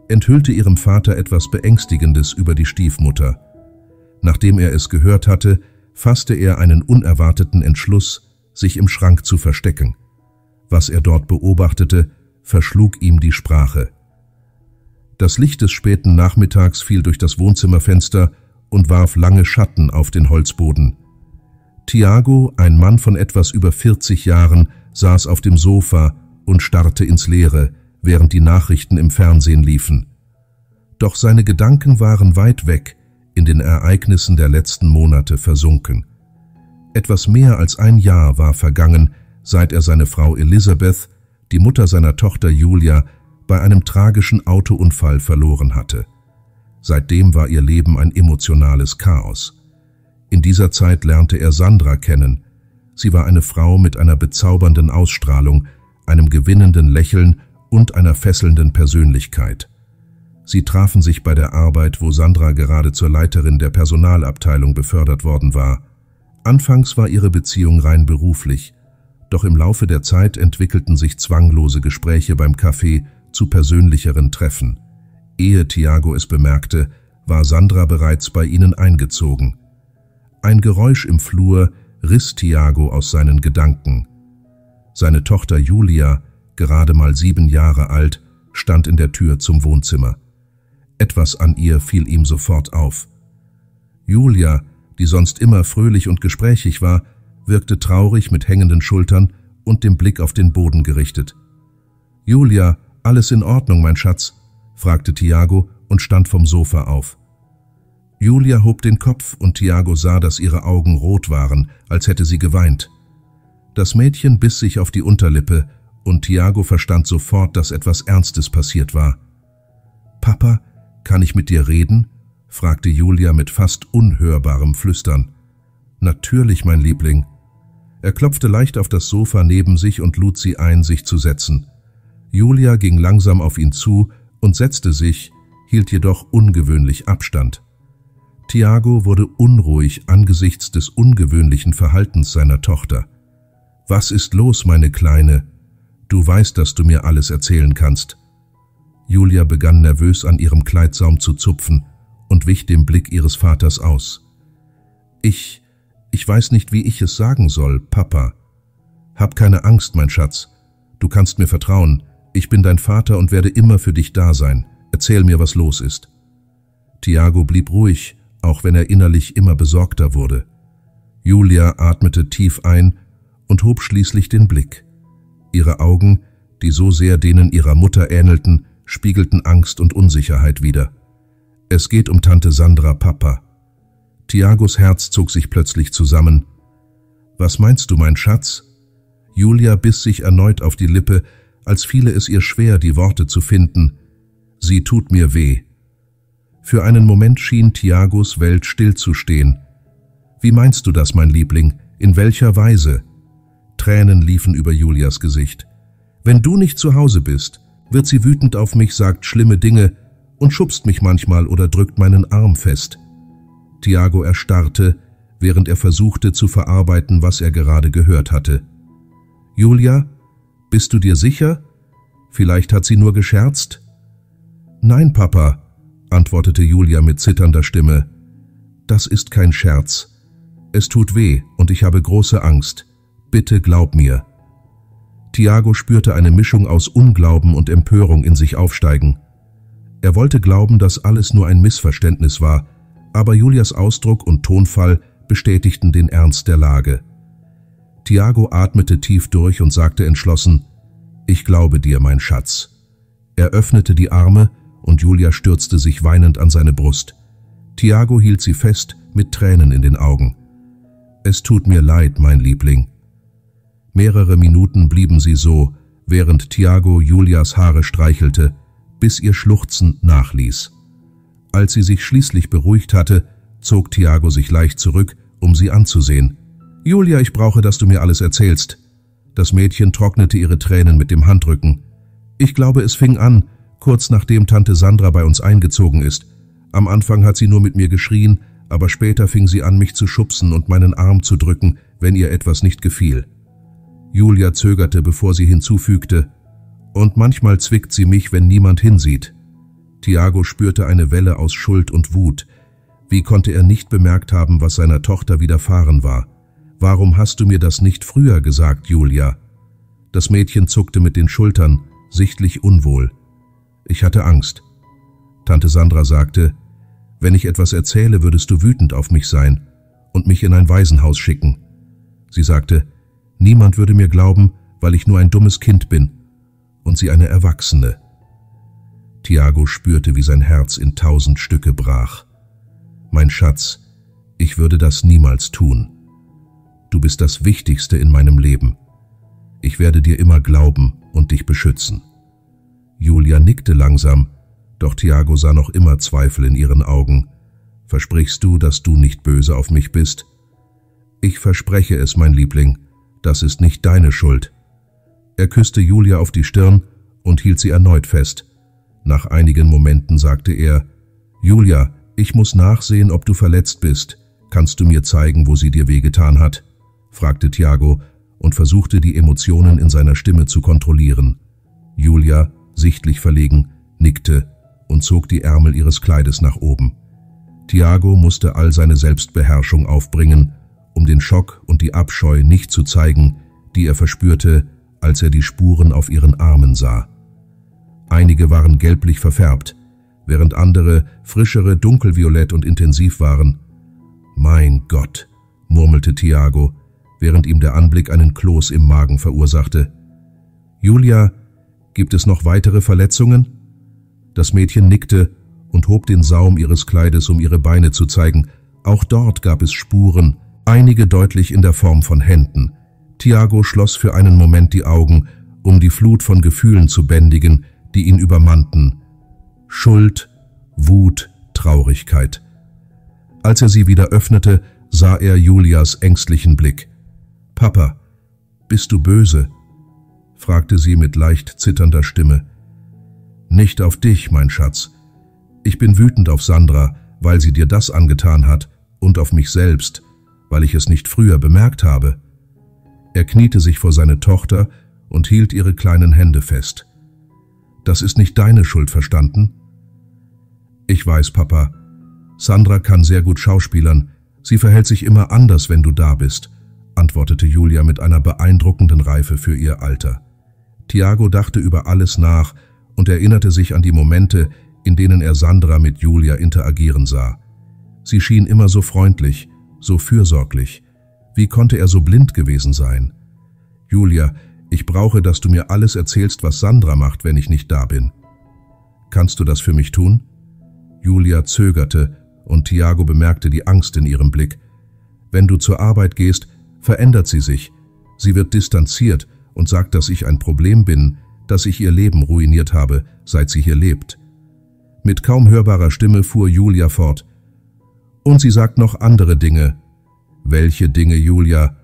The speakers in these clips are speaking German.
enthüllte ihrem Vater etwas Beängstigendes über die Stiefmutter. Nachdem er es gehört hatte, fasste er einen unerwarteten Entschluss, sich im Schrank zu verstecken. Was er dort beobachtete, verschlug ihm die Sprache. Das Licht des späten Nachmittags fiel durch das Wohnzimmerfenster und warf lange Schatten auf den Holzboden. Tiago, ein Mann von etwas über 40 Jahren, saß auf dem Sofa und starrte ins Leere, während die Nachrichten im Fernsehen liefen. Doch seine Gedanken waren weit weg, in den Ereignissen der letzten Monate versunken. Etwas mehr als ein Jahr war vergangen, seit er seine Frau Elisabeth, die Mutter seiner Tochter Julia, bei einem tragischen Autounfall verloren hatte. Seitdem war ihr Leben ein emotionales Chaos. In dieser Zeit lernte er Sandra kennen. Sie war eine Frau mit einer bezaubernden Ausstrahlung, einem gewinnenden Lächeln und einer fesselnden Persönlichkeit. Sie trafen sich bei der Arbeit, wo Sandra gerade zur Leiterin der Personalabteilung befördert worden war. Anfangs war ihre Beziehung rein beruflich, doch im Laufe der Zeit entwickelten sich zwanglose Gespräche beim Kaffee zu persönlicheren Treffen. Ehe Tiago es bemerkte, war Sandra bereits bei ihnen eingezogen. Ein Geräusch im Flur riss Tiago aus seinen Gedanken. Seine Tochter Julia, gerade mal 7 Jahre alt, stand in der Tür zum Wohnzimmer. Etwas an ihr fiel ihm sofort auf. Julia, die sonst immer fröhlich und gesprächig war, wirkte traurig mit hängenden Schultern und dem Blick auf den Boden gerichtet. »Julia, alles in Ordnung, mein Schatz?« fragte Tiago und stand vom Sofa auf. Julia hob den Kopf und Tiago sah, dass ihre Augen rot waren, als hätte sie geweint. Das Mädchen biss sich auf die Unterlippe und Tiago verstand sofort, dass etwas Ernstes passiert war. »Papa, kann ich mit dir reden?« fragte Julia mit fast unhörbarem Flüstern. »Natürlich, mein Liebling.« Er klopfte leicht auf das Sofa neben sich und lud sie ein, sich zu setzen. Julia ging langsam auf ihn zu und setzte sich, hielt jedoch ungewöhnlich Abstand. Tiago wurde unruhig angesichts des ungewöhnlichen Verhaltens seiner Tochter. »Was ist los, meine Kleine? Du weißt, dass du mir alles erzählen kannst.« Julia begann nervös an ihrem Kleidsaum zu zupfen und wich dem Blick ihres Vaters aus. Ich weiß nicht, wie ich es sagen soll, Papa. Hab keine Angst, mein Schatz. Du kannst mir vertrauen. Ich bin dein Vater und werde immer für dich da sein. Erzähl mir, was los ist.« Tiago blieb ruhig, auch wenn er innerlich immer besorgter wurde. Julia atmete tief ein und hob schließlich den Blick. Ihre Augen, die so sehr denen ihrer Mutter ähnelten, spiegelten Angst und Unsicherheit wider. »Es geht um Tante Sandra, Papa.« Tiagos Herz zog sich plötzlich zusammen. »Was meinst du, mein Schatz?« Julia biss sich erneut auf die Lippe, als fiele es ihr schwer, die Worte zu finden. »Sie tut mir weh.« Für einen Moment schien Tiagos Welt stillzustehen. »Wie meinst du das, mein Liebling? In welcher Weise?« Tränen liefen über Julias Gesicht. »Wenn du nicht zu Hause bist, wird sie wütend auf mich, sagt schlimme Dinge und schubst mich manchmal oder drückt meinen Arm fest.« Tiago erstarrte, während er versuchte zu verarbeiten, was er gerade gehört hatte. »Julia, bist du dir sicher? Vielleicht hat sie nur gescherzt?« »Nein, Papa«, antwortete Julia mit zitternder Stimme. »Das ist kein Scherz. Es tut weh und ich habe große Angst. Bitte glaub mir.« Tiago spürte eine Mischung aus Unglauben und Empörung in sich aufsteigen. Er wollte glauben, dass alles nur ein Missverständnis war, aber Julias Ausdruck und Tonfall bestätigten den Ernst der Lage. Tiago atmete tief durch und sagte entschlossen: »Ich glaube dir, mein Schatz.« Er öffnete die Arme und Julia stürzte sich weinend an seine Brust. Tiago hielt sie fest, mit Tränen in den Augen. »Es tut mir leid, mein Liebling.« Mehrere Minuten blieben sie so, während Tiago Julias Haare streichelte, bis ihr Schluchzen nachließ. Als sie sich schließlich beruhigt hatte, zog Tiago sich leicht zurück, um sie anzusehen. »Julia, ich brauche, dass du mir alles erzählst.« Das Mädchen trocknete ihre Tränen mit dem Handrücken. »Ich glaube, es fing an, kurz nachdem Tante Sandra bei uns eingezogen ist. Am Anfang hat sie nur mit mir geschrien, aber später fing sie an, mich zu schubsen und meinen Arm zu drücken, wenn ihr etwas nicht gefiel.« Julia zögerte, bevor sie hinzufügte: »Und manchmal zwickt sie mich, wenn niemand hinsieht.« Tiago spürte eine Welle aus Schuld und Wut. Wie konnte er nicht bemerkt haben, was seiner Tochter widerfahren war? »Warum hast du mir das nicht früher gesagt, Julia?« Das Mädchen zuckte mit den Schultern, sichtlich unwohl. »Ich hatte Angst.« Tante Sandra sagte, »Wenn ich etwas erzähle, würdest du wütend auf mich sein und mich in ein Waisenhaus schicken.« Sie sagte, »Niemand würde mir glauben, weil ich nur ein dummes Kind bin und sie eine Erwachsene.« Tiago spürte, wie sein Herz in 1000 Stücke brach. »Mein Schatz, ich würde das niemals tun. Du bist das Wichtigste in meinem Leben. Ich werde dir immer glauben und dich beschützen.« Julia nickte langsam, doch Tiago sah noch immer Zweifel in ihren Augen. »Versprichst du, dass du nicht böse auf mich bist?« »Ich verspreche es, mein Liebling. Das ist nicht deine Schuld.« Er küsste Julia auf die Stirn und hielt sie erneut fest. Nach einigen Momenten sagte er, »Julia, ich muss nachsehen, ob du verletzt bist. Kannst du mir zeigen, wo sie dir wehgetan hat?« fragte Tiago und versuchte, die Emotionen in seiner Stimme zu kontrollieren. Julia, sichtlich verlegen, nickte und zog die Ärmel ihres Kleides nach oben. Tiago musste all seine Selbstbeherrschung aufbringen, um den Schock und die Abscheu nicht zu zeigen, die er verspürte, als er die Spuren auf ihren Armen sah. Einige waren gelblich verfärbt, während andere frischere dunkelviolett und intensiv waren. »Mein Gott«, murmelte Tiago, während ihm der Anblick einen Kloß im Magen verursachte. »Julia, gibt es noch weitere Verletzungen?« Das Mädchen nickte und hob den Saum ihres Kleides, um ihre Beine zu zeigen. Auch dort gab es Spuren, einige deutlich in der Form von Händen. Tiago schloss für einen Moment die Augen, um die Flut von Gefühlen zu bändigen, die ihn übermannten. Schuld, Wut, Traurigkeit. Als er sie wieder öffnete, sah er Julias ängstlichen Blick. »Papa, bist du böse?« fragte sie mit leicht zitternder Stimme. »Nicht auf dich, mein Schatz. Ich bin wütend auf Sandra, weil sie dir das angetan hat, und auf mich selbst, weil ich es nicht früher bemerkt habe.« Er kniete sich vor seine Tochter und hielt ihre kleinen Hände fest. »Das ist nicht deine Schuld, verstanden?« »Ich weiß, Papa. Sandra kann sehr gut schauspielern. Sie verhält sich immer anders, wenn du da bist«, antwortete Julia mit einer beeindruckenden Reife für ihr Alter. Tiago dachte über alles nach und erinnerte sich an die Momente, in denen er Sandra mit Julia interagieren sah. Sie schien immer so freundlich, so fürsorglich. Wie konnte er so blind gewesen sein? »Julia, ich brauche, dass du mir alles erzählst, was Sandra macht, wenn ich nicht da bin. Kannst du das für mich tun?« Julia zögerte und Tiago bemerkte die Angst in ihrem Blick. »Wenn du zur Arbeit gehst, verändert sie sich. Sie wird distanziert und sagt, dass ich ein Problem bin, dass ich ihr Leben ruiniert habe, seit sie hier lebt.« Mit kaum hörbarer Stimme fuhr Julia fort. »Und sie sagt noch andere Dinge.« »Welche Dinge, Julia?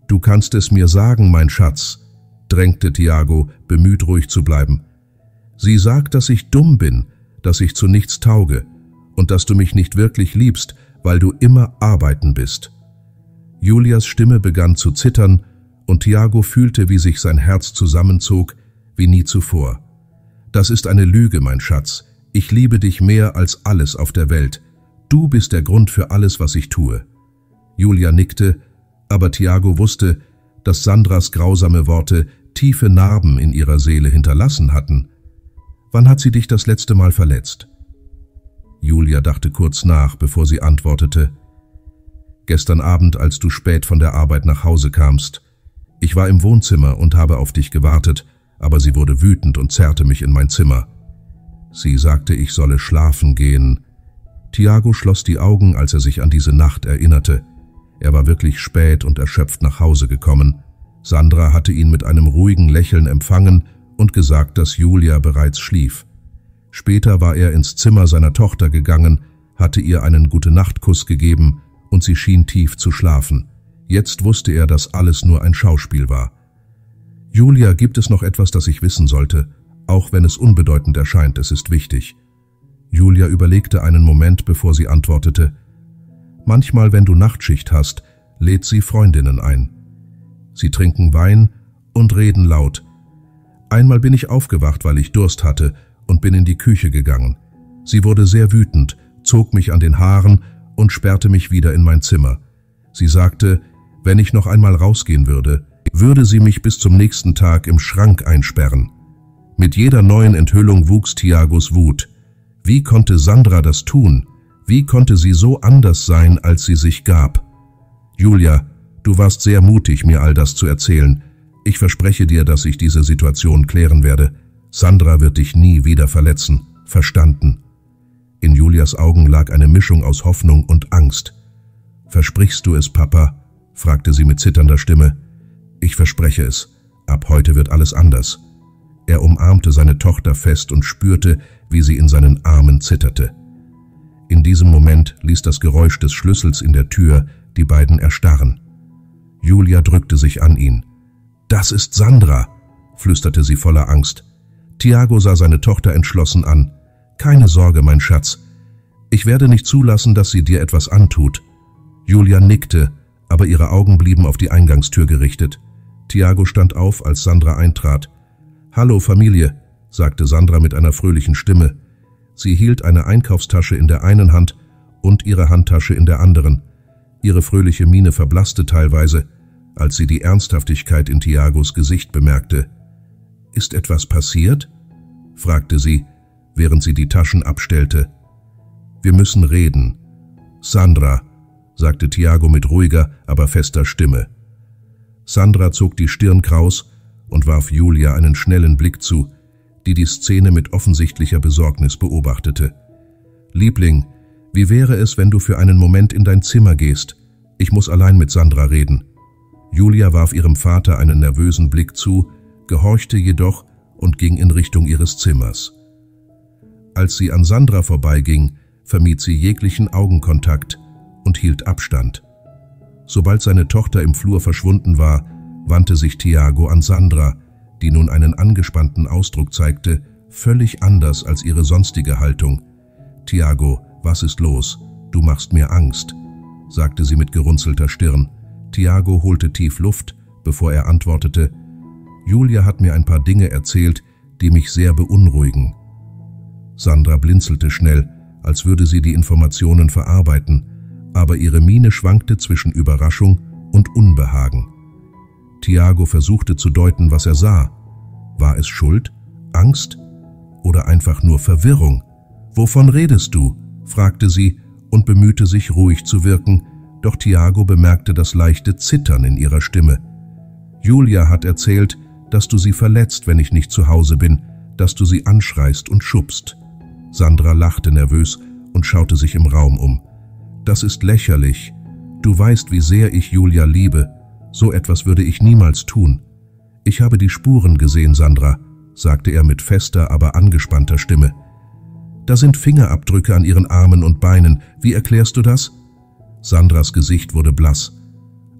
Du kannst es mir sagen, mein Schatz«, drängte Tiago, bemüht ruhig zu bleiben. »Sie sagt, dass ich dumm bin, dass ich zu nichts tauge und dass du mich nicht wirklich liebst, weil du immer arbeiten bist.« Julias Stimme begann zu zittern und Tiago fühlte, wie sich sein Herz zusammenzog, wie nie zuvor. »Das ist eine Lüge, mein Schatz. Ich liebe dich mehr als alles auf der Welt. Du bist der Grund für alles, was ich tue.« Julia nickte, aber Tiago wusste, dass Sandras grausame Worte tiefe Narben in ihrer Seele hinterlassen hatten. »Wann hat sie dich das letzte Mal verletzt?« Julia dachte kurz nach, bevor sie antwortete. »Gestern Abend, als du spät von der Arbeit nach Hause kamst. Ich war im Wohnzimmer und habe auf dich gewartet, aber sie wurde wütend und zerrte mich in mein Zimmer. Sie sagte, ich solle schlafen gehen.« Tiago schloss die Augen, als er sich an diese Nacht erinnerte. Er war wirklich spät und erschöpft nach Hause gekommen. Sandra hatte ihn mit einem ruhigen Lächeln empfangen und gesagt, dass Julia bereits schlief. Später war er ins Zimmer seiner Tochter gegangen, hatte ihr einen Gute-Nacht-Kuss gegeben und sie schien tief zu schlafen. Jetzt wusste er, dass alles nur ein Schauspiel war. »Julia, gibt es noch etwas, das ich wissen sollte? Auch wenn es unbedeutend erscheint, es ist wichtig.« Julia überlegte einen Moment, bevor sie antwortete. »Manchmal, wenn du Nachtschicht hast, lädt sie Freundinnen ein. Sie trinken Wein und reden laut. Einmal bin ich aufgewacht, weil ich Durst hatte, und bin in die Küche gegangen. Sie wurde sehr wütend, zog mich an den Haaren und sperrte mich wieder in mein Zimmer. Sie sagte, wenn ich noch einmal rausgehen würde, würde sie mich bis zum nächsten Tag im Schrank einsperren. Mit jeder neuen Enthüllung wuchs Tiagos Wut. Wie konnte Sandra das tun? Wie konnte sie so anders sein, als sie sich gab? Julia, du warst sehr mutig, mir all das zu erzählen. Ich verspreche dir, dass ich diese Situation klären werde. Sandra wird dich nie wieder verletzen. Verstanden? In Julias Augen lag eine Mischung aus Hoffnung und Angst. »Versprichst du es, Papa?« fragte sie mit zitternder Stimme. »Ich verspreche es. Ab heute wird alles anders.« Er umarmte seine Tochter fest und spürte, wie sie in seinen Armen zitterte. In diesem Moment ließ das Geräusch des Schlüssels in der Tür die beiden erstarren. Julia drückte sich an ihn. »Das ist Sandra«, flüsterte sie voller Angst. Tiago sah seine Tochter entschlossen an. »Keine Sorge, mein Schatz. Ich werde nicht zulassen, dass sie dir etwas antut.« Julia nickte, aber ihre Augen blieben auf die Eingangstür gerichtet. Tiago stand auf, als Sandra eintrat. »Hallo, Familie«, sagte Sandra mit einer fröhlichen Stimme. Sie hielt eine Einkaufstasche in der einen Hand und ihre Handtasche in der anderen. Ihre fröhliche Miene verblasste teilweise, als sie die Ernsthaftigkeit in Tiagos Gesicht bemerkte. »Ist etwas passiert?« fragte sie, während sie die Taschen abstellte. »Wir müssen reden.« »Sandra«, sagte Tiago mit ruhiger, aber fester Stimme. Sandra zog die Stirn kraus und warf Julia einen schnellen Blick zu, die die Szene mit offensichtlicher Besorgnis beobachtete. »Liebling, wie wäre es, wenn du für einen Moment in dein Zimmer gehst? Ich muss allein mit Sandra reden.« Julia warf ihrem Vater einen nervösen Blick zu, gehorchte jedoch und ging in Richtung ihres Zimmers. Als sie an Sandra vorbeiging, vermied sie jeglichen Augenkontakt und hielt Abstand. Sobald seine Tochter im Flur verschwunden war, wandte sich Tiago an Sandra, die nun einen angespannten Ausdruck zeigte, völlig anders als ihre sonstige Haltung. »Tiago, was ist los? Du machst mir Angst«, sagte sie mit gerunzelter Stirn. Tiago holte tief Luft, bevor er antwortete, »Julia hat mir ein paar Dinge erzählt, die mich sehr beunruhigen.« Sandra blinzelte schnell, als würde sie die Informationen verarbeiten, aber ihre Miene schwankte zwischen Überraschung und Unbehagen. Tiago versuchte zu deuten, was er sah. War es Schuld, Angst oder einfach nur Verwirrung? »Wovon redest du?« fragte sie und bemühte sich, ruhig zu wirken, doch Tiago bemerkte das leichte Zittern in ihrer Stimme. »Julia hat erzählt, dass du sie verletzt, wenn ich nicht zu Hause bin, dass du sie anschreist und schubst.« Sandra lachte nervös und schaute sich im Raum um. »Das ist lächerlich. Du weißt, wie sehr ich Julia liebe. So etwas würde ich niemals tun.« »Ich habe die Spuren gesehen, Sandra«, sagte er mit fester, aber angespannter Stimme. »Da sind Fingerabdrücke an ihren Armen und Beinen. Wie erklärst du das?« Sandras Gesicht wurde blass.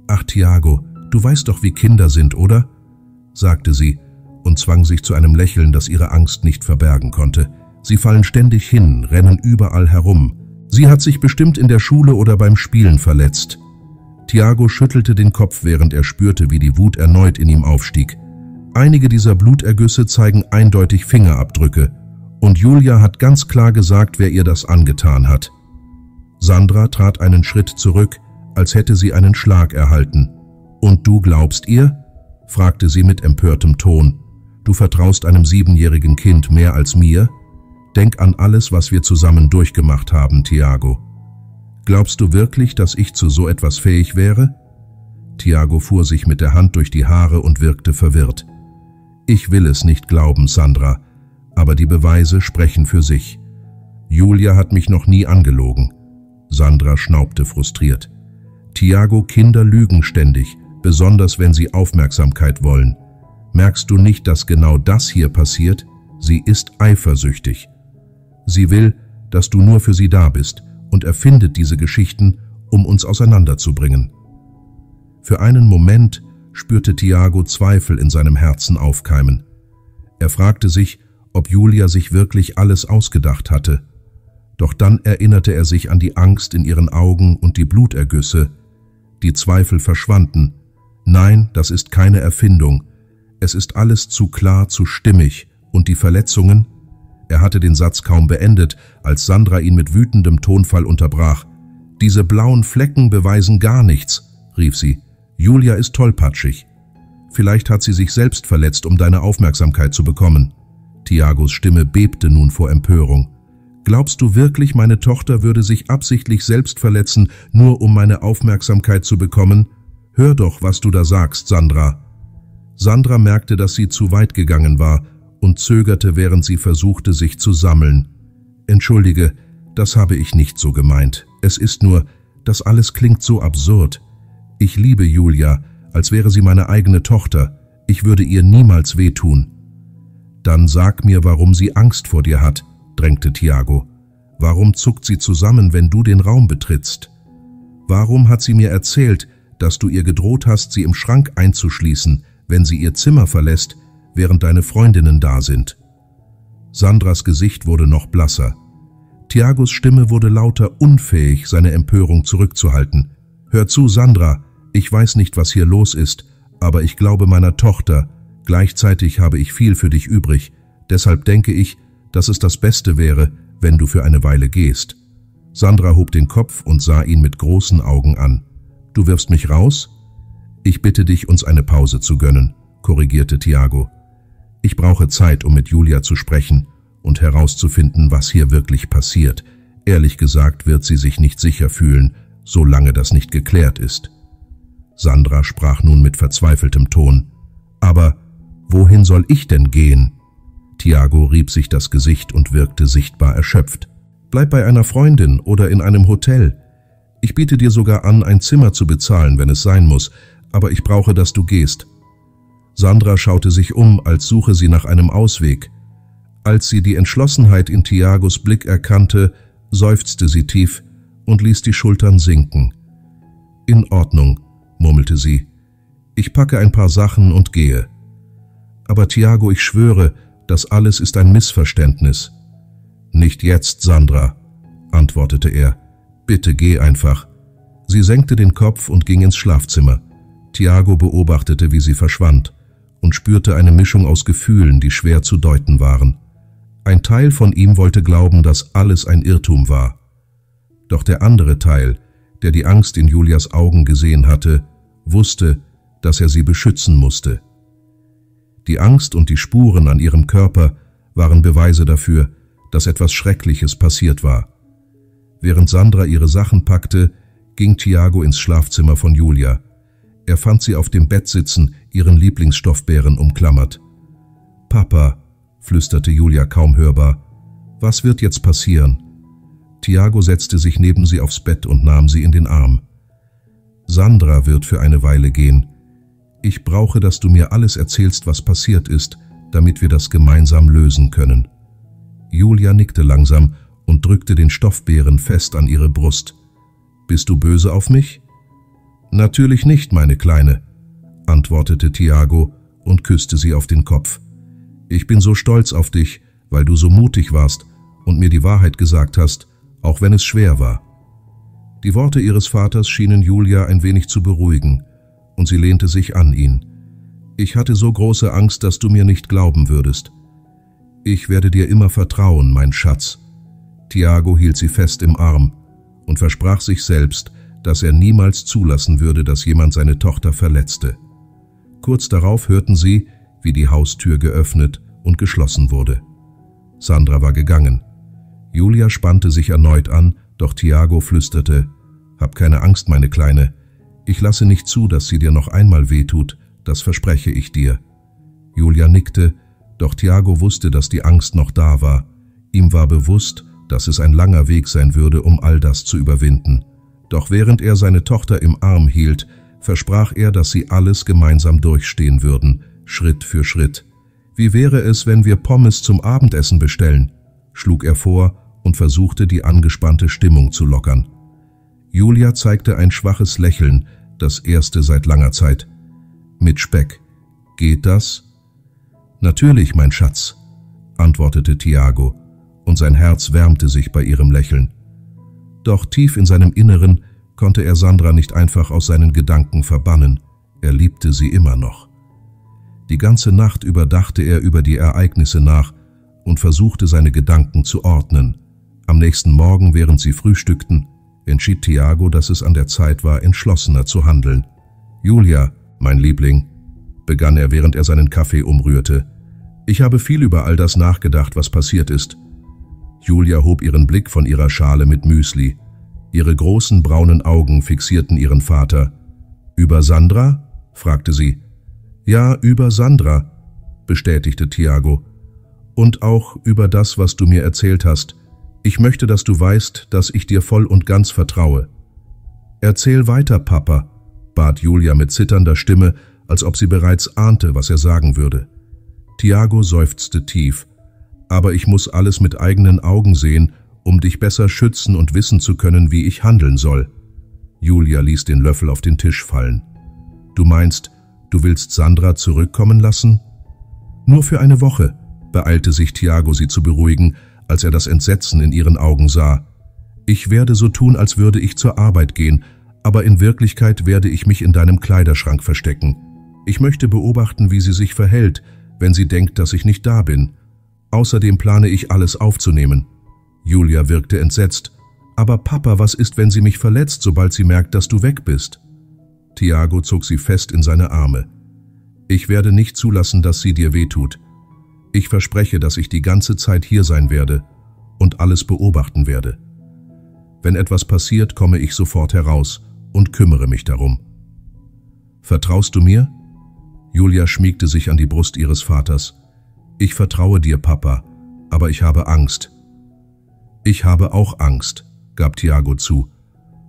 »Ach, Tiago, du weißt doch, wie Kinder sind, oder?«, sagte sie und zwang sich zu einem Lächeln, das ihre Angst nicht verbergen konnte. »Sie fallen ständig hin, rennen überall herum. Sie hat sich bestimmt in der Schule oder beim Spielen verletzt.« Tiago schüttelte den Kopf, während er spürte, wie die Wut erneut in ihm aufstieg. »Einige dieser Blutergüsse zeigen eindeutig Fingerabdrücke. Und Julia hat ganz klar gesagt, wer ihr das angetan hat.« Sandra trat einen Schritt zurück, als hätte sie einen Schlag erhalten. »Und du glaubst ihr?«, fragte sie mit empörtem Ton. »Du vertraust einem 7-jährigen Kind mehr als mir? Denk an alles, was wir zusammen durchgemacht haben, Tiago. Glaubst du wirklich, dass ich zu so etwas fähig wäre?« Tiago fuhr sich mit der Hand durch die Haare und wirkte verwirrt. »Ich will es nicht glauben, Sandra, aber die Beweise sprechen für sich. Julia hat mich noch nie angelogen.« Sandra schnaubte frustriert. »Tiago, Kinder lügen ständig, besonders wenn sie Aufmerksamkeit wollen. Merkst du nicht, dass genau das hier passiert? Sie ist eifersüchtig. Sie will, dass du nur für sie da bist und erfindet diese Geschichten, um uns auseinanderzubringen.« Für einen Moment spürte Tiago Zweifel in seinem Herzen aufkeimen. Er fragte sich, ob Julia sich wirklich alles ausgedacht hatte. Doch dann erinnerte er sich an die Angst in ihren Augen und die Blutergüsse. Die Zweifel verschwanden. Nein, das ist keine Erfindung. Es ist alles zu klar, zu stimmig. Und die Verletzungen? Er hatte den Satz kaum beendet, als Sandra ihn mit wütendem Tonfall unterbrach. »Diese blauen Flecken beweisen gar nichts«, rief sie. »Julia ist tollpatschig. Vielleicht hat sie sich selbst verletzt, um deine Aufmerksamkeit zu bekommen.« Tiagos Stimme bebte nun vor Empörung. »Glaubst du wirklich, meine Tochter würde sich absichtlich selbst verletzen, nur um meine Aufmerksamkeit zu bekommen? Hör doch, was du da sagst, Sandra.« Sandra merkte, dass sie zu weit gegangen war und zögerte, während sie versuchte, sich zu sammeln. »Entschuldige, das habe ich nicht so gemeint. Es ist nur, das alles klingt so absurd. Ich liebe Julia, als wäre sie meine eigene Tochter. Ich würde ihr niemals wehtun.« »Dann sag mir, warum sie Angst vor dir hat«, drängte Tiago. »Warum zuckt sie zusammen, wenn du den Raum betrittst? Warum hat sie mir erzählt, dass du ihr gedroht hast, sie im Schrank einzuschließen, wenn sie ihr Zimmer verlässt, während deine Freundinnen da sind?« Sandras Gesicht wurde noch blasser. Tiagos Stimme wurde lauter, unfähig, seine Empörung zurückzuhalten. »Hör zu, Sandra, ich weiß nicht, was hier los ist, aber ich glaube meiner Tochter. Gleichzeitig habe ich viel für dich übrig. Deshalb denke ich, dass es das Beste wäre, wenn du für eine Weile gehst.« Sandra hob den Kopf und sah ihn mit großen Augen an. »Du wirfst mich raus?« »Ich bitte dich, uns eine Pause zu gönnen«, korrigierte Tiago. »Ich brauche Zeit, um mit Julia zu sprechen und herauszufinden, was hier wirklich passiert. Ehrlich gesagt wird sie sich nicht sicher fühlen, solange das nicht geklärt ist.« Sandra sprach nun mit verzweifeltem Ton. »Aber wohin soll ich denn gehen?« Tiago rieb sich das Gesicht und wirkte sichtbar erschöpft. »Bleib bei einer Freundin oder in einem Hotel. Ich biete dir sogar an, ein Zimmer zu bezahlen, wenn es sein muss, aber ich brauche, dass du gehst.« Sandra schaute sich um, als suche sie nach einem Ausweg. Als sie die Entschlossenheit in Tiagos Blick erkannte, seufzte sie tief und ließ die Schultern sinken. »In Ordnung«, murmelte sie. »Ich packe ein paar Sachen und gehe.« »Aber Tiago, ich schwöre, das alles ist ein Missverständnis.« »Nicht jetzt, Sandra«, antwortete er. »Bitte geh einfach.« Sie senkte den Kopf und ging ins Schlafzimmer. Tiago beobachtete, wie sie verschwand, und spürte eine Mischung aus Gefühlen, die schwer zu deuten waren. Ein Teil von ihm wollte glauben, dass alles ein Irrtum war. Doch der andere Teil, der die Angst in Julias Augen gesehen hatte, wusste, dass er sie beschützen musste. Die Angst und die Spuren an ihrem Körper waren Beweise dafür, dass etwas Schreckliches passiert war. Während Sandra ihre Sachen packte, ging Tiago ins Schlafzimmer von Julia. Er fand sie auf dem Bett sitzen, ihren Lieblingsstoffbären umklammert. »Papa«, flüsterte Julia kaum hörbar, »was wird jetzt passieren?« Tiago setzte sich neben sie aufs Bett und nahm sie in den Arm. »Sandra wird für eine Weile gehen. Ich brauche, dass du mir alles erzählst, was passiert ist, damit wir das gemeinsam lösen können.« Julia nickte langsam und drückte den Stoffbären fest an ihre Brust. »Bist du böse auf mich?« »Natürlich nicht, meine Kleine«, antwortete Tiago und küsste sie auf den Kopf. »Ich bin so stolz auf dich, weil du so mutig warst und mir die Wahrheit gesagt hast, auch wenn es schwer war.« Die Worte ihres Vaters schienen Julia ein wenig zu beruhigen, und sie lehnte sich an ihn. »Ich hatte so große Angst, dass du mir nicht glauben würdest. Ich werde dir immer vertrauen, mein Schatz.« Tiago hielt sie fest im Arm und versprach sich selbst, dass er niemals zulassen würde, dass jemand seine Tochter verletzte. Kurz darauf hörten sie, wie die Haustür geöffnet und geschlossen wurde. Sandra war gegangen. Julia spannte sich erneut an, doch Tiago flüsterte, »Hab keine Angst, meine Kleine. Ich lasse nicht zu, dass sie dir noch einmal wehtut, das verspreche ich dir.« Julia nickte, doch Tiago wusste, dass die Angst noch da war. Ihm war bewusst, dass es ein langer Weg sein würde, um all das zu überwinden. Doch während er seine Tochter im Arm hielt, versprach er, dass sie alles gemeinsam durchstehen würden, Schritt für Schritt. »Wie wäre es, wenn wir Pommes zum Abendessen bestellen?«, schlug er vor und versuchte, die angespannte Stimmung zu lockern. Julia zeigte ein schwaches Lächeln, das erste seit langer Zeit. »Mit Speck. Geht das?« »Natürlich, mein Schatz«, antwortete Tiago, und sein Herz wärmte sich bei ihrem Lächeln. Doch tief in seinem Inneren konnte er Sandra nicht einfach aus seinen Gedanken verbannen. Er liebte sie immer noch. Die ganze Nacht über dachte er über die Ereignisse nach und versuchte, seine Gedanken zu ordnen. Am nächsten Morgen, während sie frühstückten, entschied Tiago, dass es an der Zeit war, entschlossener zu handeln. »Julia, mein Liebling«, begann er, während er seinen Kaffee umrührte, »ich habe viel über all das nachgedacht, was passiert ist.« Julia hob ihren Blick von ihrer Schale mit Müsli. Ihre großen braunen Augen fixierten ihren Vater. »Über Sandra?« fragte sie. »Ja, über Sandra«, bestätigte Tiago. »Und auch über das, was du mir erzählt hast. Ich möchte, dass du weißt, dass ich dir voll und ganz vertraue.« »Erzähl weiter, Papa«, bat Julia mit zitternder Stimme, als ob sie bereits ahnte, was er sagen würde. Tiago seufzte tief. »Aber ich muss alles mit eigenen Augen sehen, um dich besser schützen und wissen zu können, wie ich handeln soll.« Julia ließ den Löffel auf den Tisch fallen. »Du meinst, du willst Sandra zurückkommen lassen?« »Nur für eine Woche«, beeilte sich Tiago, sie zu beruhigen, als er das Entsetzen in ihren Augen sah. »Ich werde so tun, als würde ich zur Arbeit gehen, aber in Wirklichkeit werde ich mich in deinem Kleiderschrank verstecken. Ich möchte beobachten, wie sie sich verhält, wenn sie denkt, dass ich nicht da bin. Außerdem plane ich, alles aufzunehmen.« Julia wirkte entsetzt. »Aber Papa, was ist, wenn sie mich verletzt, sobald sie merkt, dass du weg bist?« Tiago zog sie fest in seine Arme. »Ich werde nicht zulassen, dass sie dir wehtut. Ich verspreche, dass ich die ganze Zeit hier sein werde und alles beobachten werde. Wenn etwas passiert, komme ich sofort heraus und kümmere mich darum. Vertraust du mir?« Julia schmiegte sich an die Brust ihres Vaters. »Ich vertraue dir, Papa, aber ich habe Angst.« »Ich habe auch Angst«, gab Tiago zu.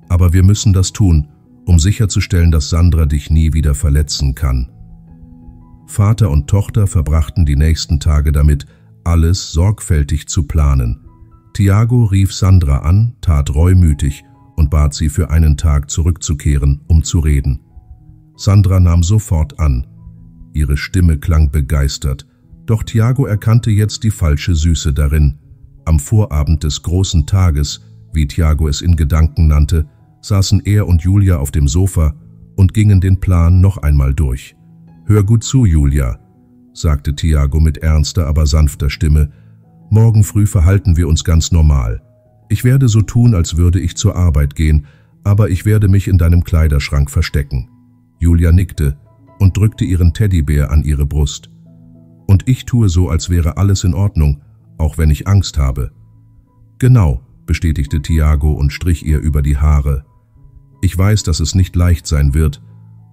»Aber wir müssen das tun, um sicherzustellen, dass Sandra dich nie wieder verletzen kann.« Vater und Tochter verbrachten die nächsten Tage damit, alles sorgfältig zu planen. Tiago rief Sandra an, tat reumütig und bat sie, für einen Tag zurückzukehren, um zu reden. Sandra nahm sofort an. Ihre Stimme klang begeistert, doch Tiago erkannte jetzt die falsche Süße darin. Am Vorabend des großen Tages, wie Tiago es in Gedanken nannte, saßen er und Julia auf dem Sofa und gingen den Plan noch einmal durch. »Hör gut zu, Julia«, sagte Tiago mit ernster, aber sanfter Stimme. »Morgen früh verhalten wir uns ganz normal. Ich werde so tun, als würde ich zur Arbeit gehen, aber ich werde mich in deinem Kleiderschrank verstecken.« Julia nickte und drückte ihren Teddybär an ihre Brust. »Und ich tue so, als wäre alles in Ordnung, auch wenn ich Angst habe.« »Genau«, bestätigte Tiago und strich ihr über die Haare. »Ich weiß, dass es nicht leicht sein wird,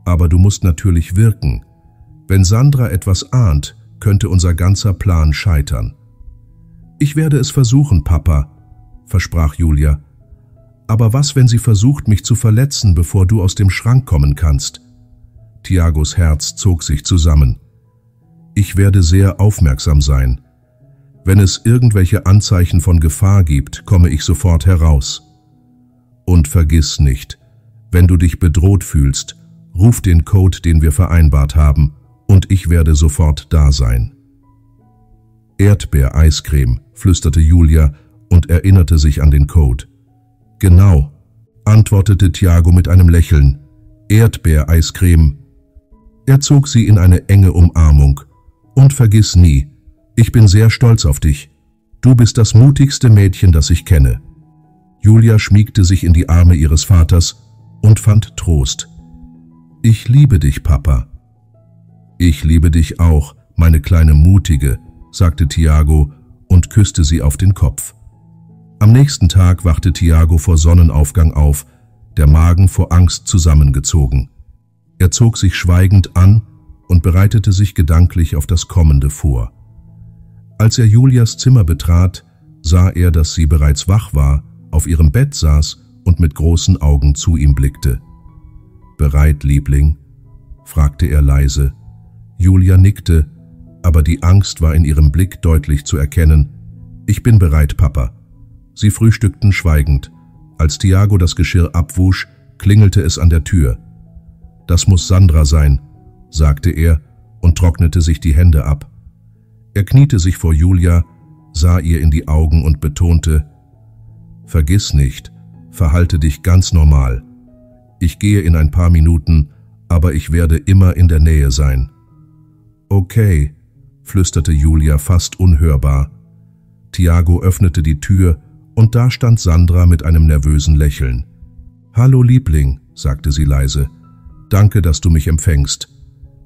aber du musst natürlich wirken. Wenn Sandra etwas ahnt, könnte unser ganzer Plan scheitern.« »Ich werde es versuchen, Papa«, versprach Julia. »Aber was, wenn sie versucht, mich zu verletzen, bevor du aus dem Schrank kommen kannst?« Tiagos Herz zog sich zusammen. »Ich werde sehr aufmerksam sein. Wenn es irgendwelche Anzeichen von Gefahr gibt, komme ich sofort heraus. Und vergiss nicht, wenn du dich bedroht fühlst, ruf den Code, den wir vereinbart haben, und ich werde sofort da sein.« »Erdbeereiscreme«, flüsterte Julia und erinnerte sich an den Code. »Genau«, antwortete Tiago mit einem Lächeln. »Erdbeereiscreme.« Er zog sie in eine enge Umarmung. »Und vergiss nie, ich bin sehr stolz auf dich. Du bist das mutigste Mädchen, das ich kenne.« Julia schmiegte sich in die Arme ihres Vaters und fand Trost. »Ich liebe dich, Papa.« »Ich liebe dich auch, meine kleine Mutige«, sagte Tiago und küsste sie auf den Kopf. Am nächsten Tag wachte Tiago vor Sonnenaufgang auf, der Magen vor Angst zusammengezogen. Er zog sich schweigend an und bereitete sich gedanklich auf das Kommende vor. Als er Julias Zimmer betrat, sah er, dass sie bereits wach war, auf ihrem Bett saß und mit großen Augen zu ihm blickte. »Bereit, Liebling?« fragte er leise. Julia nickte, aber die Angst war in ihrem Blick deutlich zu erkennen. »Ich bin bereit, Papa.« Sie frühstückten schweigend. Als Tiago das Geschirr abwusch, klingelte es an der Tür. »Das muss Sandra sein«, sagte er und trocknete sich die Hände ab. Er kniete sich vor Julia, sah ihr in die Augen und betonte: »Vergiss nicht, verhalte dich ganz normal. Ich gehe in ein paar Minuten, aber ich werde immer in der Nähe sein.« »Okay«, flüsterte Julia fast unhörbar. Tiago öffnete die Tür und da stand Sandra mit einem nervösen Lächeln. »Hallo Liebling«, sagte sie leise. »Danke, dass du mich empfängst.«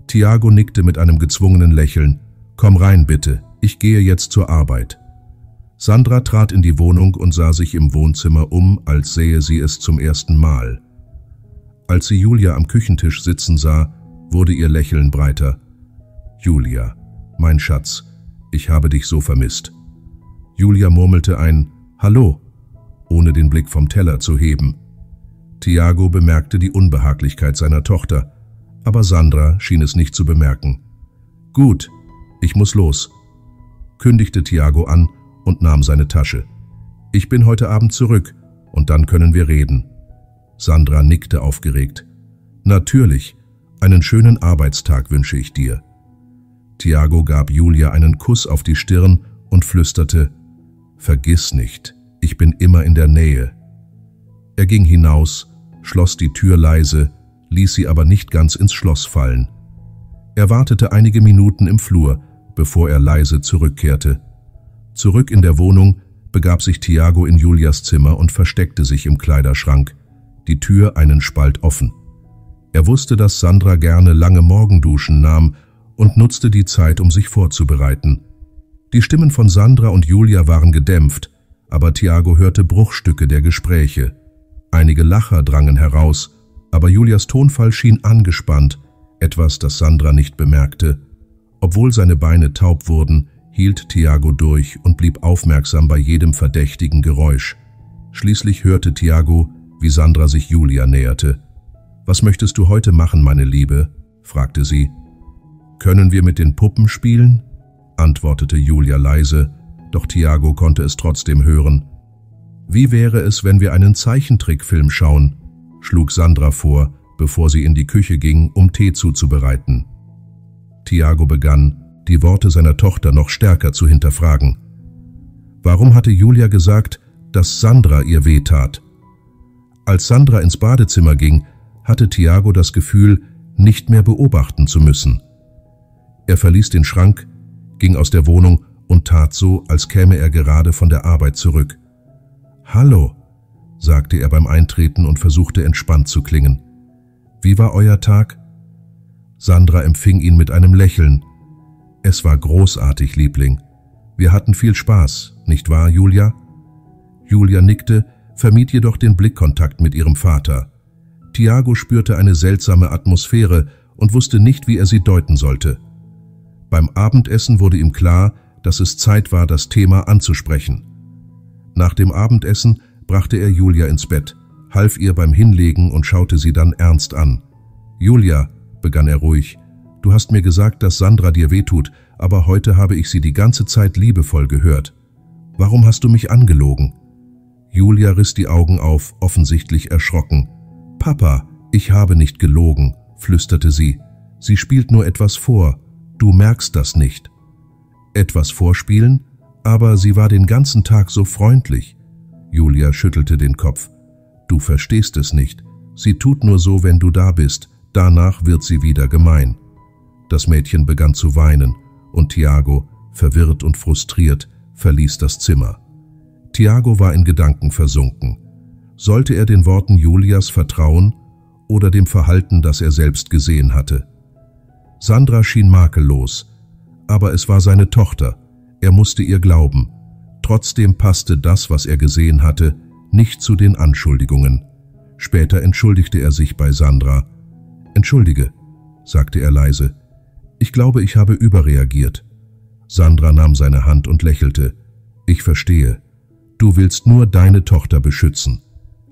Tiago nickte mit einem gezwungenen Lächeln. »Komm rein bitte, ich gehe jetzt zur Arbeit.« Sandra trat in die Wohnung und sah sich im Wohnzimmer um, als sähe sie es zum ersten Mal. Als sie Julia am Küchentisch sitzen sah, wurde ihr Lächeln breiter. »Julia, mein Schatz, ich habe dich so vermisst.« Julia murmelte ein »Hallo«, ohne den Blick vom Teller zu heben. Tiago bemerkte die Unbehaglichkeit seiner Tochter, aber Sandra schien es nicht zu bemerken. »Gut, ich muss los«, kündigte Tiago an und nahm seine Tasche. »Ich bin heute Abend zurück und dann können wir reden.« Sandra nickte aufgeregt. »Natürlich, einen schönen Arbeitstag wünsche ich dir.« Tiago gab Julia einen Kuss auf die Stirn und flüsterte, »Vergiss nicht, ich bin immer in der Nähe.« Er ging hinaus, schloss die Tür leise, ließ sie aber nicht ganz ins Schloss fallen. Er wartete einige Minuten im Flur, bevor er leise zurückkehrte. Zurück in der Wohnung begab sich Tiago in Julias Zimmer und versteckte sich im Kleiderschrank, die Tür einen Spalt offen. Er wusste, dass Sandra gerne lange Morgenduschen nahm und nutzte die Zeit, um sich vorzubereiten. Die Stimmen von Sandra und Julia waren gedämpft, aber Tiago hörte Bruchstücke der Gespräche. Einige Lacher drangen heraus, aber Julias Tonfall schien angespannt, etwas, das Sandra nicht bemerkte. Obwohl seine Beine taub wurden, hielt Tiago durch und blieb aufmerksam bei jedem verdächtigen Geräusch. Schließlich hörte Tiago, wie Sandra sich Julia näherte. »Was möchtest du heute machen, meine Liebe?« fragte sie. »Können wir mit den Puppen spielen?« antwortete Julia leise, doch Tiago konnte es trotzdem hören. »Wie wäre es, wenn wir einen Zeichentrickfilm schauen?« schlug Sandra vor, bevor sie in die Küche ging, um Tee zuzubereiten. Tiago begann, die Worte seiner Tochter noch stärker zu hinterfragen. Warum hatte Julia gesagt, dass Sandra ihr wehtat? Als Sandra ins Badezimmer ging, hatte Tiago das Gefühl, nicht mehr beobachten zu müssen. Er verließ den Schrank, ging aus der Wohnung und tat so, als käme er gerade von der Arbeit zurück. »Hallo«, sagte er beim Eintreten und versuchte entspannt zu klingen. »Wie war euer Tag?« Sandra empfing ihn mit einem Lächeln. »Es war großartig, Liebling. Wir hatten viel Spaß, nicht wahr, Julia?« Julia nickte, vermied jedoch den Blickkontakt mit ihrem Vater. Tiago spürte eine seltsame Atmosphäre und wusste nicht, wie er sie deuten sollte. Beim Abendessen wurde ihm klar, dass es Zeit war, das Thema anzusprechen. Nach dem Abendessen brachte er Julia ins Bett, half ihr beim Hinlegen und schaute sie dann ernst an. »Julia«, begann er ruhig, »du hast mir gesagt, dass Sandra dir wehtut, aber heute habe ich sie die ganze Zeit liebevoll gehört. Warum hast du mich angelogen?« Julia riss die Augen auf, offensichtlich erschrocken. »Papa, ich habe nicht gelogen«, flüsterte sie. »Sie spielt nur etwas vor. Du merkst das nicht.« »Etwas vorspielen? Aber sie war den ganzen Tag so freundlich.« Julia schüttelte den Kopf. »Du verstehst es nicht. Sie tut nur so, wenn du da bist. Danach wird sie wieder gemein.« Das Mädchen begann zu weinen und Tiago, verwirrt und frustriert, verließ das Zimmer. Tiago war in Gedanken versunken. Sollte er den Worten Julias vertrauen oder dem Verhalten, das er selbst gesehen hatte? Sandra schien makellos, aber es war seine Tochter. Er musste ihr glauben. Trotzdem passte das, was er gesehen hatte, nicht zu den Anschuldigungen. Später entschuldigte er sich bei Sandra. »Entschuldige«, sagte er leise. »Ich glaube, ich habe überreagiert.« Sandra nahm seine Hand und lächelte. »Ich verstehe. Du willst nur deine Tochter beschützen.«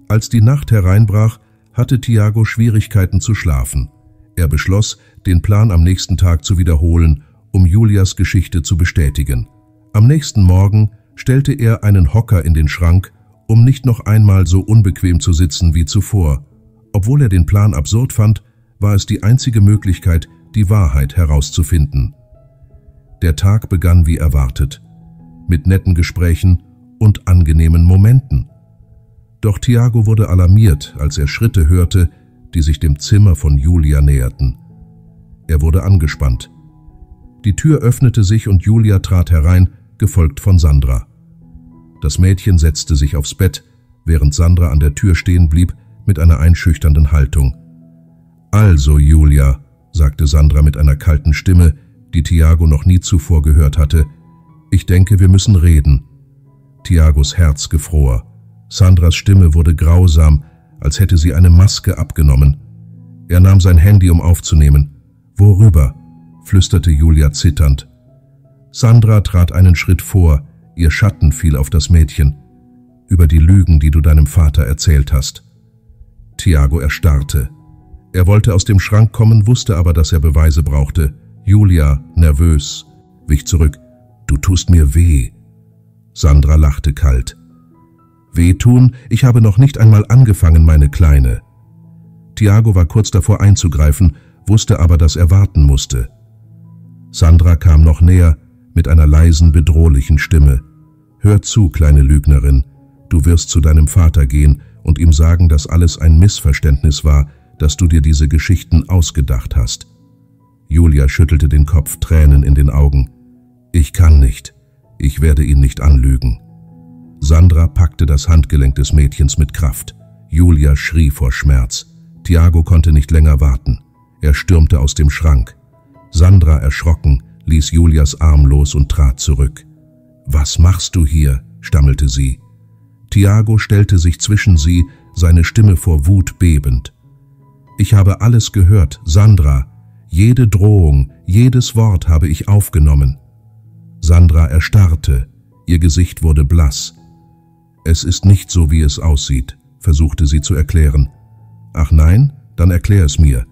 Als die Nacht hereinbrach, hatte Tiago Schwierigkeiten zu schlafen. Er beschloss, den Plan am nächsten Tag zu wiederholen, um Julias Geschichte zu bestätigen. Am nächsten Morgen stellte er einen Hocker in den Schrank, um nicht noch einmal so unbequem zu sitzen wie zuvor. Obwohl er den Plan absurd fand, war es die einzige Möglichkeit, die Wahrheit herauszufinden. Der Tag begann wie erwartet, mit netten Gesprächen und angenehmen Momenten. Doch Tiago wurde alarmiert, als er Schritte hörte, die sich dem Zimmer von Julia näherten. Er wurde angespannt. Die Tür öffnete sich und Julia trat herein, gefolgt von Sandra. Das Mädchen setzte sich aufs Bett, während Sandra an der Tür stehen blieb mit einer einschüchternden Haltung. »Also, Julia«, sagte Sandra mit einer kalten Stimme, die Tiago noch nie zuvor gehört hatte, »ich denke, wir müssen reden.« Tiagos Herz gefror. Sandras Stimme wurde grausam, als hätte sie eine Maske abgenommen. Er nahm sein Handy, um aufzunehmen. »Worüber?« flüsterte Julia zitternd. Sandra trat einen Schritt vor, ihr Schatten fiel auf das Mädchen. »Über die Lügen, die du deinem Vater erzählt hast.« Tiago erstarrte. Er wollte aus dem Schrank kommen, wusste aber, dass er Beweise brauchte. Julia, nervös, wich zurück. »Du tust mir weh.« Sandra lachte kalt. »Wehtun? Ich habe noch nicht einmal angefangen, meine Kleine.« Tiago war kurz davor einzugreifen, wusste aber, dass er warten musste. Sandra kam noch näher, mit einer leisen, bedrohlichen Stimme. »Hör zu, kleine Lügnerin. Du wirst zu deinem Vater gehen und ihm sagen, dass alles ein Missverständnis war, dass du dir diese Geschichten ausgedacht hast.« Julia schüttelte den Kopf, Tränen in den Augen. »Ich kann nicht. Ich werde ihn nicht anlügen.« Sandra packte das Handgelenk des Mädchens mit Kraft. Julia schrie vor Schmerz. Tiago konnte nicht länger warten. Er stürmte aus dem Schrank. Sandra, erschrocken, ließ Julias Arm los und trat zurück. »Was machst du hier?« stammelte sie. Tiago stellte sich zwischen sie, seine Stimme vor Wut bebend. »Ich habe alles gehört, Sandra. Jede Drohung, jedes Wort habe ich aufgenommen.« Sandra erstarrte. Ihr Gesicht wurde blass. »Es ist nicht so, wie es aussieht«, versuchte sie zu erklären. »Ach nein? Dann erklär es mir.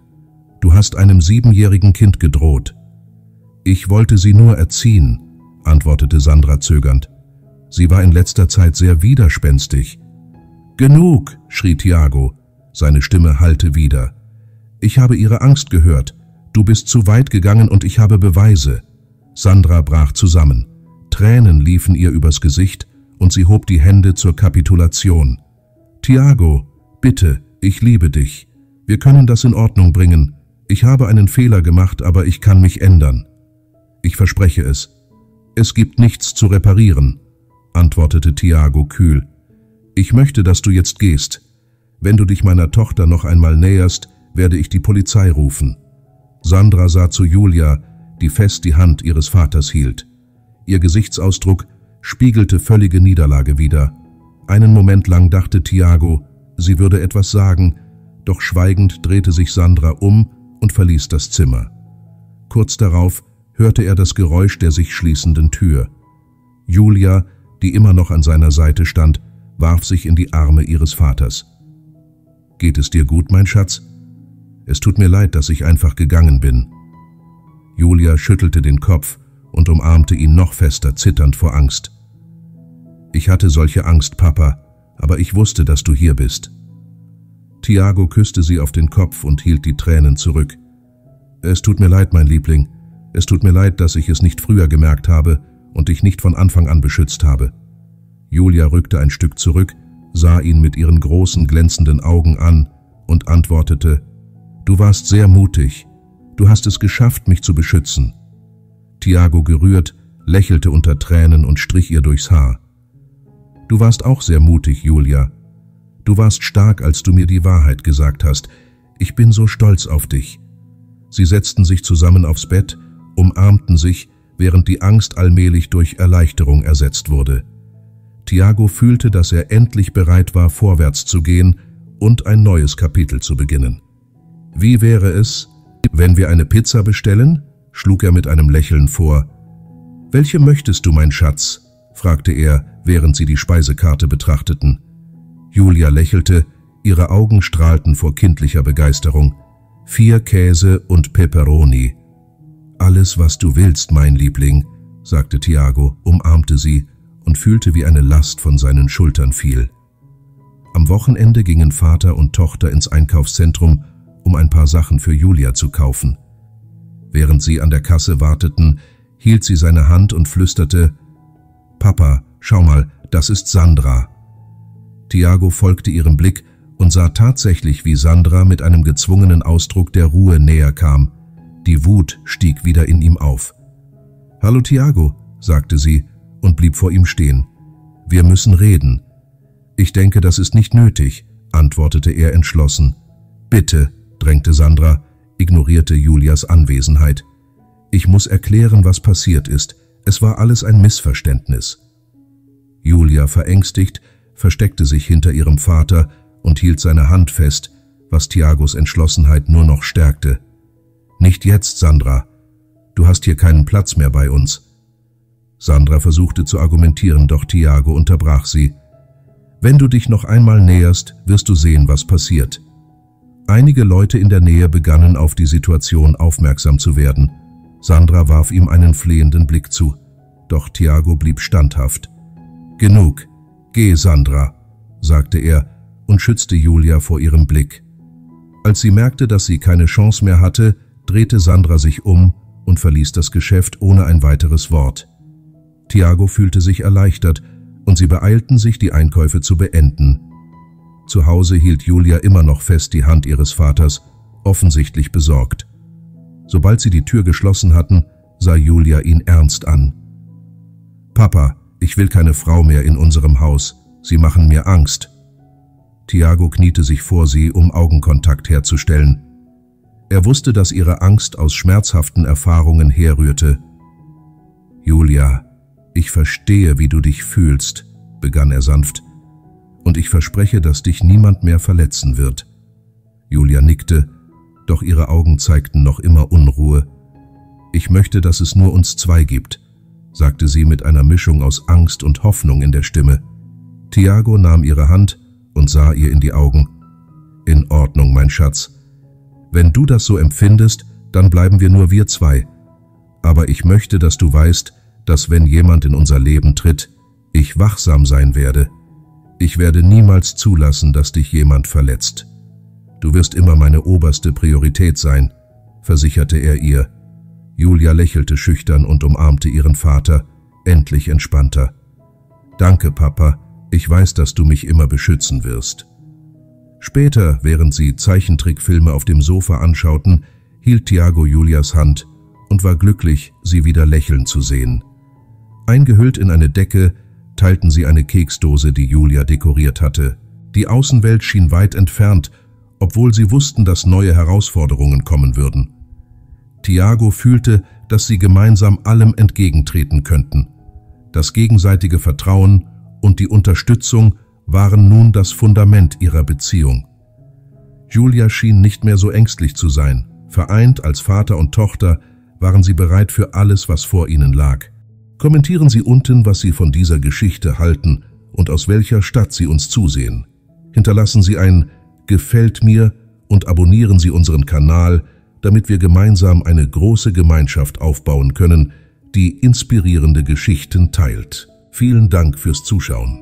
Du hast einem 7-jährigen Kind gedroht.« »Ich wollte sie nur erziehen«, antwortete Sandra zögernd. Sie war in letzter Zeit sehr widerspenstig. »Genug«, schrie Tiago. Seine Stimme hallte wieder. »Ich habe ihre Angst gehört. Du bist zu weit gegangen und ich habe Beweise.« Sandra brach zusammen. Tränen liefen ihr übers Gesicht und sie hob die Hände zur Kapitulation. »Tiago, bitte, ich liebe dich. Wir können das in Ordnung bringen. Ich habe einen Fehler gemacht, aber ich kann mich ändern. Ich verspreche es. Es gibt nichts zu reparieren«, antwortete Tiago kühl. »Ich möchte, dass du jetzt gehst. Wenn du dich meiner Tochter noch einmal näherst, werde ich die Polizei rufen.« Sandra sah zu Julia, die fest die Hand ihres Vaters hielt. Ihr Gesichtsausdruck spiegelte völlige Niederlage wider. Einen Moment lang dachte Tiago, sie würde etwas sagen, doch schweigend drehte sich Sandra um und verließ das Zimmer. Kurz darauf hörte er das Geräusch der sich schließenden Tür. Julia, die immer noch an seiner Seite stand, warf sich in die Arme ihres Vaters. »Geht es dir gut, mein Schatz? Es tut mir leid, dass ich einfach gegangen bin.« Julia schüttelte den Kopf und umarmte ihn noch fester, zitternd vor Angst. »Ich hatte solche Angst, Papa, aber ich wusste, dass du hier bist.« Tiago küsste sie auf den Kopf und hielt die Tränen zurück. »Es tut mir leid, mein Liebling. Es tut mir leid, dass ich es nicht früher gemerkt habe und dich nicht von Anfang an beschützt habe.« Julia rückte ein Stück zurück, sah ihn mit ihren großen, glänzenden Augen an und antwortete, »Du warst sehr mutig. Du hast es geschafft, mich zu beschützen.« Tiago, gerührt, lächelte unter Tränen und strich ihr durchs Haar. »Du warst auch sehr mutig, Julia. Du warst stark, als du mir die Wahrheit gesagt hast. Ich bin so stolz auf dich.« Sie setzten sich zusammen aufs Bett, umarmten sich, während die Angst allmählich durch Erleichterung ersetzt wurde. Tiago fühlte, dass er endlich bereit war, vorwärts zu gehen und ein neues Kapitel zu beginnen. »Wie wäre es, wenn wir eine Pizza bestellen?« schlug er mit einem Lächeln vor. »Welche möchtest du, mein Schatz?« fragte er, während sie die Speisekarte betrachteten. Julia lächelte, ihre Augen strahlten vor kindlicher Begeisterung. 4 Käse und Peperoni. »Alles, was du willst, mein Liebling«, sagte Tiago, umarmte sie und fühlte, wie eine Last von seinen Schultern fiel. Am Wochenende gingen Vater und Tochter ins Einkaufszentrum, um ein paar Sachen für Julia zu kaufen. Während sie an der Kasse warteten, hielt sie seine Hand und flüsterte, »Papa, schau mal, das ist Sandra.« Tiago folgte ihrem Blick und sah tatsächlich, wie Sandra mit einem gezwungenen Ausdruck der Ruhe näher kam. Die Wut stieg wieder in ihm auf. »Hallo Tiago«, sagte sie und blieb vor ihm stehen. Wir müssen reden. Ich denke, das ist nicht nötig, antwortete er entschlossen. Bitte, drängte Sandra, ignorierte Julias Anwesenheit. Ich muss erklären, was passiert ist. Es war alles ein Missverständnis. Julia, verängstigt, versteckte sich hinter ihrem Vater und hielt seine Hand fest, was Tiagos Entschlossenheit nur noch stärkte. Nicht jetzt, Sandra. Du hast hier keinen Platz mehr bei uns. Sandra versuchte zu argumentieren, doch Tiago unterbrach sie. Wenn du dich noch einmal näherst, wirst du sehen, was passiert. Einige Leute in der Nähe begannen auf die Situation aufmerksam zu werden. Sandra warf ihm einen flehenden Blick zu, doch Tiago blieb standhaft. Genug, geh, Sandra, sagte er und schützte Julia vor ihrem Blick. Als sie merkte, dass sie keine Chance mehr hatte, drehte Sandra sich um und verließ das Geschäft ohne ein weiteres Wort. Tiago fühlte sich erleichtert und sie beeilten sich, die Einkäufe zu beenden. Zu Hause hielt Julia immer noch fest die Hand ihres Vaters, offensichtlich besorgt. Sobald sie die Tür geschlossen hatten, sah Julia ihn ernst an. »Papa, ich will keine Frau mehr in unserem Haus. Sie machen mir Angst.« Tiago kniete sich vor sie, um Augenkontakt herzustellen. Er wusste, dass ihre Angst aus schmerzhaften Erfahrungen herrührte. »Julia, ich verstehe, wie du dich fühlst«, begann er sanft, »und ich verspreche, dass dich niemand mehr verletzen wird.« Julia nickte, doch ihre Augen zeigten noch immer Unruhe. »Ich möchte, dass es nur uns zwei gibt«, sagte sie mit einer Mischung aus Angst und Hoffnung in der Stimme. Tiago nahm ihre Hand und sah ihr in die Augen. »In Ordnung, mein Schatz. Wenn du das so empfindest, dann bleiben wir nur wir zwei. Aber ich möchte, dass du weißt, dass wenn jemand in unser Leben tritt, ich wachsam sein werde. Ich werde niemals zulassen, dass dich jemand verletzt. Du wirst immer meine oberste Priorität sein«, versicherte er ihr. Julia lächelte schüchtern und umarmte ihren Vater, endlich entspannter. »Danke, Papa, ich weiß, dass du mich immer beschützen wirst.« Später, während sie Zeichentrickfilme auf dem Sofa anschauten, hielt Tiago Julias Hand und war glücklich, sie wieder lächeln zu sehen. Eingehüllt in eine Decke teilten sie eine Keksdose, die Julia dekoriert hatte. Die Außenwelt schien weit entfernt, obwohl sie wussten, dass neue Herausforderungen kommen würden. Tiago fühlte, dass sie gemeinsam allem entgegentreten könnten. Das gegenseitige Vertrauen und die Unterstützung waren nun das Fundament ihrer Beziehung. Julia schien nicht mehr so ängstlich zu sein. Vereint als Vater und Tochter waren sie bereit für alles, was vor ihnen lag. Kommentieren Sie unten, was Sie von dieser Geschichte halten und aus welcher Stadt Sie uns zusehen. Hinterlassen Sie ein »Gefällt mir« und abonnieren Sie unseren Kanal, damit wir gemeinsam eine große Gemeinschaft aufbauen können, die inspirierende Geschichten teilt. Vielen Dank fürs Zuschauen.